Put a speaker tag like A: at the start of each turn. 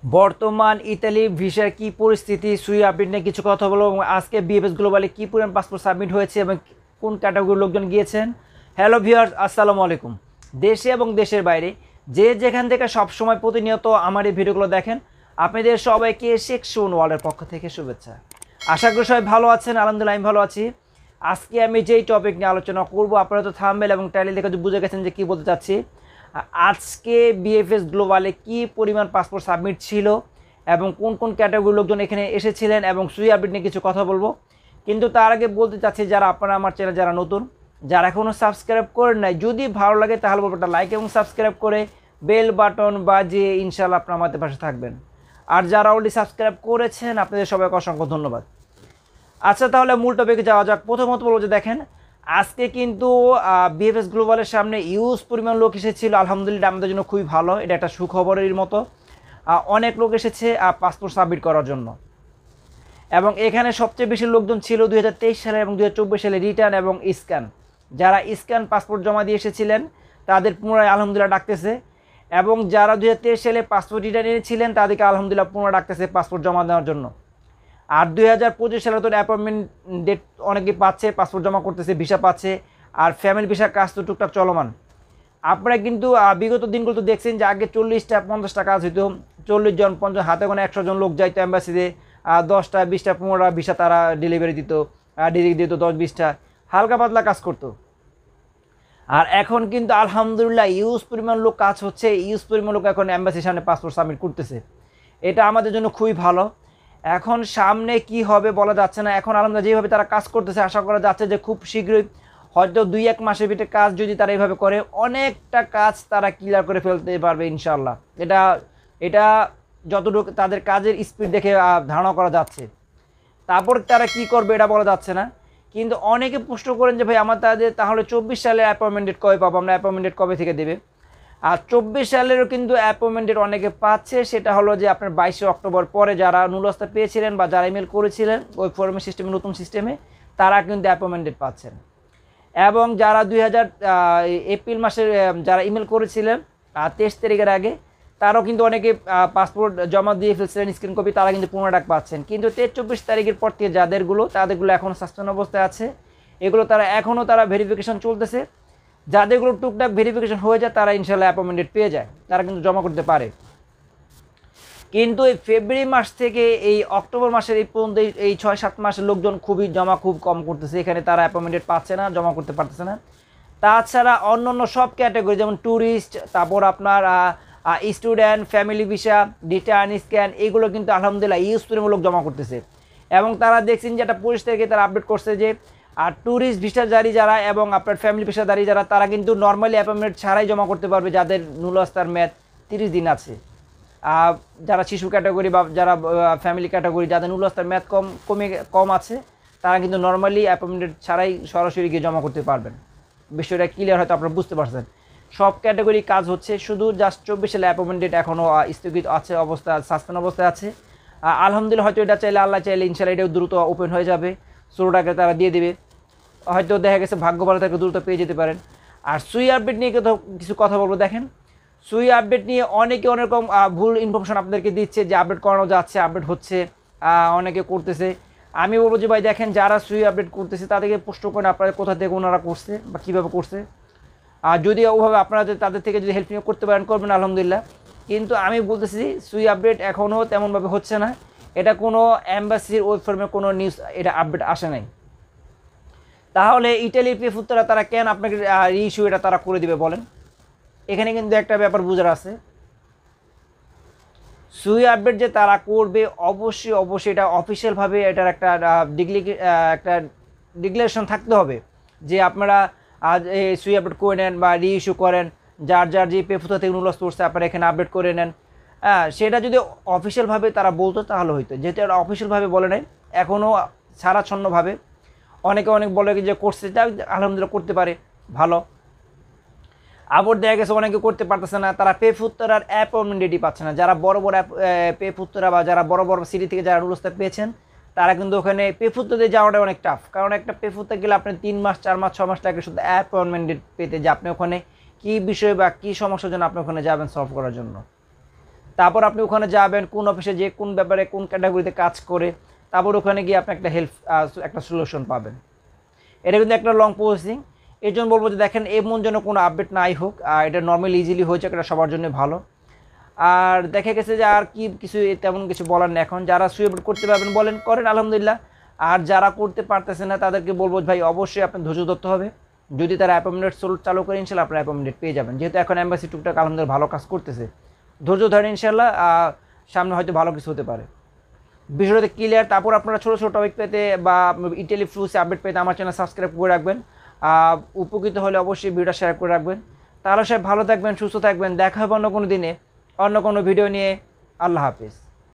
A: বর্তমান ইতালি ভিসার কি পরিস্থিতি, সুই আপডেট নিয়ে কিছু কথা বলবো এবং আজকে বিএফএস গ্লোবালে কি পরিমাণ পাসপোর্ট সাবমিট হয়েছে এবং কোন ক্যাটাগরির লোকজন গিয়েছেন। হ্যালো ভিউয়ার্স, আসসালামু আলাইকুম। দেশে এবং দেশের বাইরে যে যেখান থেকে সবসময় প্রতিনিয়ত আমার এই ভিডিওগুলো দেখেন, আপনাদের সবাইকে সেকশন ওয়ার্ল্ডের পক্ষ থেকে শুভেচ্ছা। আশা করি সবাই ভালো আছেন। আলহামদুলিল্লাহ আমি ভালো আছি। আজকে আমি যেই টপিক নিয়ে আলোচনা করব, আপনারা তো থাম্বনেল এবং টাইটেল দেখে বুঝে গেছেন যে কী বলতে চাচ্ছি। আজকে বিএফএস গ্লোবালে কি পরিমাণ পাসপোর্ট সাবমিট ছিল এবং কোন কোন ক্যাটাগরির লোকজন এখানে এসেছিলেন এবং সুই আপডেট নিয়ে কিছু কথা বলবো। কিন্তু তার আগে বলতে চাচ্ছি, যারা আপনারা আমার চ্যানেল যারা নতুন, যারা এখনও সাবস্ক্রাইব করেন নাই, যদি ভালো লাগে তাহলে বলবো একটা লাইক এবং সাবস্ক্রাইব করে বেল বাটন বাজিয়ে ইনশাআল্লাহ আপনারা আমাদের পাশে থাকবেন। আর যারা অলরেডি সাবস্ক্রাইব করেছেন আপনাদের সবাইকে অসংখ্য ধন্যবাদ। আচ্ছা, তাহলে মূল টপিকে যাওয়া যাক। প্রথমত বলবো যে দেখেন, আজকে কিন্তু বিএফএস গ্লোবালের সামনে ইউজ পরিমাণ লোক এসেছিল। আলহামদুলিল্লাহ আমাদের জন্য খুবই ভালো, এটা একটা সুখবরের মতো। অনেক লোক এসেছে পাসপোর্ট সাবমিট করার জন্য এবং এখানে সবচেয়ে বেশি লোকজন ছিল 2023 সালে এবং 2024 সালে রিটার্ন এবং স্ক্যান। যারা স্ক্যান পাসপোর্ট জমা দিয়ে এসেছিলেন তাদের পুনরায় আলহামদুলিল্লাহ ডাকতেছে এবং যারা 2023 সালে পাসপোর্ট রিটার্ন এনেছিলেন তাদেরকে আলহামদুলিল্লাহ পুনরায় ডাকতেছে পাসপোর্ট জমা দেওয়ার জন্য। আর 2025 সালে তো অ্যাপয়েন্টমেন্ট ডেট অনেকে পাচ্ছে, পাসপোর্ট জমা করতেছে, ভিসা পাচ্ছে। আর ফ্যামিলি ভিসার কাজ তো টুকটাক চলমান। আপনারা কিন্তু বিগত দিনগুলো তো দেখছেন যে আগে 40টা 50টা কাজ হইতো, 40 জন 50 হাতে গোনা 100 জন লোক যাইতো অ্যাম্বাসিতে, 10টা 20টা 15টা ভিসা তারা ডেলিভারি দিত, ডিরেক্ট দিত 10-20টা, হালকা পাতলা কাজ করতো। আর এখন কিন্তু আলহামদুলিল্লাহ ইউজ পরিমাণ লোক কাজ হচ্ছে, ইউজ পরিমাণ লোক এখন অ্যাম্বাসির সামনে পাসপোর্ট সাবমিট করতেছে। এটা আমাদের জন্য খুবই ভালো। এখন সামনে কি হবে বলা যাচ্ছে না। এখন আলহামদুলিল্লাহ যেভাবে তারা কাজ করতেছে, আশা করা যাচ্ছে যে খুব শীঘ্রই, হয়তো 2-1 মাসের ভিতরে কাজ যদি তারা এইভাবে করে, অনেকটা কাজ তারা ক্লিয়ার করে ফেলতে পারবে ইনশাআল্লাহ। এটা যতটুকু তাদের কাজের স্পিড দেখে ধারণা করা যাচ্ছে। তারপর তারা কি করবে এটা বলা যাচ্ছে না। কিন্তু অনেকে প্রশ্ন করেন যে ভাই তাদের তাহলে 24 সালে অ্যাপয়েন্টমেন্ট ডেট কবে পাবো, আমরা অ্যাপয়েন্টমেন্ট ডেট কবে থেকে দেবে। আর 24 সালেরও কিন্তু অ্যাপয়েন্টমেন্ট ডেট অনেকে পাচ্ছে। সেটা হলো যে আপনার 22 অক্টোবর পরে যারা নুলস্তা পেয়েছিলেন বা যারা ইমেল করেছিলেন ওই ফর্মের সিস্টেমে, নতুন সিস্টেমে, তারা কিন্তু অ্যাপয়েন্টমেন্ট ডেট পাচ্ছেন। এবং যারা 2000 এপ্রিল মাসের যারা ইমেল করেছিলেন 23 তারিখের আগে, তারাও কিন্তু অনেকে পাসপোর্ট জমা দিয়ে ফেলছিলেন স্ক্রিন কপি, তারা কিন্তু পুনরায় ডাক পাচ্ছেন। কিন্তু 23-24 তারিখের পর থেকে তাদেরগুলো এখনও সাসপেন্ড অবস্থায় আছে। এগুলো এখনও তারা ভেরিফিকেশন চলতেছে। যাদেরগুলো টুকটাক ভেরিফিকেশন হয়ে যায় তারা ইনশাল্লাহ অ্যাপয়েন্টমেন্ট ডেট পেয়ে যায়, তারা কিন্তু জমা করতে পারে। কিন্তু এই ফেব্রুয়ারি মাস থেকে এই অক্টোবর মাসের এই পর্যন্ত এই 6-7 মাসের লোকজন খুব কম করতেছে। এখানে তারা অ্যাপয়েন্টমেন্ট ডেট পাচ্ছে না, জমা করতে পারতেছে না। তাছাড়া অন্য সব ক্যাটাগরি যেমন ট্যুরিস্ট, তারপর আপনার student, family visa, return, scan, এগুলো কিন্তু আলহামদুলিল্লাহ ইউজ পরিমূলক জমা করতেছে। এবং তারা দেখছেন যে একটা 25 তারিখে তারা আপডেট করছে যে ট্যুরিস্ট ভিসাধারী যারা এবং আপনার ফ্যামিলি ভিসাধারী যারা, তারা কিন্তু নর্মালি অ্যাপয়েন্টমেন্ট ছাড়াই জমা করতে পারবে, যাদের নুলস্তার মেয়াদ 30 দিন আছে। যারা শিশু ক্যাটাগরি বা যারা ফ্যামিলি ক্যাটাগরি, যাদের নুলস্তার মেয়াদ কম আছে, তারা কিন্তু নর্মালি অ্যাপয়েন্টমেন্ট ছাড়াই সরাসরি গিয়ে জমা করতে পারবেন। বিষয়টা ক্লিয়ার হয়তো আপনারা বুঝতে পারছেন। সব ক্যাটাগরি কাজ হচ্ছে, শুধু জাস্ট 24 সালে অ্যাপয়েন্টমেন্ট ডেট এখনও স্থগিত আছে, সাসপেন্ড অবস্থায় আছে। আলহামদুলিল্লাহ হয়তো এটা চাইলে, আল্লাহ চাইলে ইনশাআল্লাহ এটাও দ্রুত ওপেন হয়ে যাবে, 16টাকে তারা দিয়ে দেবে। হয়তো দেখা গেছে ভাগ্য ভালো থাকে দ্রুত পেয়ে যেতে পারেন। আর সুই আপডেট নিয়ে কিছু কথা বলবো। দেখেন, সুই আপডেট নিয়ে অনেকে অনেক রকম ভুল ইনফরমেশন আপনাদেরকে দিচ্ছে যে আপডেট করানো যাচ্ছে, আপডেট হচ্ছে, অনেকে করতেছে। আমি বলবো যে ভাই দেখেন, যারা সুই আপডেট করতেছে তাদেরকে প্রশ্ন করেন আপনারা কোথা থেকে ওনারা করছে বা কীভাবে করছে। আর যদি ওভাবে আপনারা তাদের থেকে যদি হেল্প নিয়ে করতে পারেন, করবেন আলহামদুলিল্লাহ। কিন্তু আমি বলতেছি সুই আপডেট এখনও তেমনভাবে হচ্ছে না। এটা কোনো অ্যাম্বাসির ওয়েবসাইটে কোনো নিউজ, এটা আপডেট আসে নাই। তাহলে ইটালির পেফুত্তরা তারা কেন আপনাকে ইস্যু এটা তারা করে দিবে বলেন? এখানে কিন্তু একটা ব্যাপার বুঝার আছে। সুই আপডেট যে তারা করবে, অবশ্যই এটা অফিসিয়ালভাবে এটার একটা ডিক্লারেশন থাকতে হবে যে আপনারা আজ এই সুই আপডেট করে নেন বা রিইস্যু করেন, যার যে পেফুতা থেকে নুলস করছে আপনারা এখানে আপডেট করে নেন। সেটা যদি অফিসিয়ালভাবে তারা বলতো তাহলে হইতো। যেহেতু এটা অফিসিয়ালভাবে বলে নেই, এখনও ছাড়াছন্নভাবে অনেকে অনেক বলে যে করছে, যা আলহামদুলিল্লাহ করতে পারে, ভালো। আবার দেখা গেছে অনেকে করতে পারতেছে না, তারা পেফুত্তরার অ্যাপয়েন্টমেন্ট ডেটই পাচ্ছে না। যারা বড় পেফুত্তরা বা যারা বড় সিটি থেকে যারা নুলস্তা পেয়েছেন, তারা কিন্তু ওখানে পেফুত্ততে যাওয়াটা অনেক টাফ। কারণ একটা পেফুত্তে গেলে আপনি 3 মাস 4 মাস 6 মাস লাগে শুধু অ্যাপয়েন্টমেন্ট ডেট পেতে, যে আপনি ওখানে কী বিষয় বা কী সমস্যার জন্য আপনি ওখানে যাবেন সলভ করার জন্য। তারপর আপনি ওখানে যাবেন কোন অফিসে, যে কোন ব্যাপারে কোন ক্যাটাগরিতে কাজ করে, তারপর ওখানে গিয়ে আপনি একটা একটা সলিউশন পাবেন। এটা কিন্তু একটা লং প্রসেসিং। এর জন্য বলবো যে দেখেন এমন যেন কোনো আপডেট নাই হোক, আর এটা নর্মালি ইজিলি হয়ে যাক, এটা সবার জন্য ভালো। আর দেখা গেছে যে আর কি কিছু তেমন কিছু বলার নেই এখন। যারা সুই আপডেট করতে পারবেন বলেন, করেন আলহামদুলিল্লাহ। আর যারা করতে পারতেছে না তাদেরকে বলবো ভাই অবশ্যই আপনার ধৈর্য ধরতে হবে। যদি তারা অ্যাপয়েন্টমেন্ট চালু করে ইনশাল্লাহ আপনার অ্যাপয়েন্টমেন্ট পেয়ে যাবেন। যেহেতু এখন এম্বাসি টুকটাক আলহামদুলিল্লাহ ভালো কাজ করতেছে, ধৈর্য ধরেন ইনশাল্লাহ, সামনে হয়তো ভালো কিছু হতে পারে। বিষয়টা ক্লিয়ার। তারপর আপনারা ছোটো ছোটো টপিক পেতে বা ইটালি ফ্লুসে আপডেট পেতে আমার চ্যানেল সাবস্ক্রাইব করে রাখবেন। উপকৃত হলে অবশ্যই ভিডিওটা শেয়ার করে রাখবেন। তাহলে সবাই ভালো থাকবেন, সুস্থ থাকবেন। দেখা হবে অন্য কোনো দিনে অন্য কোনো ভিডিও নিয়ে। আল্লাহ হাফিজ।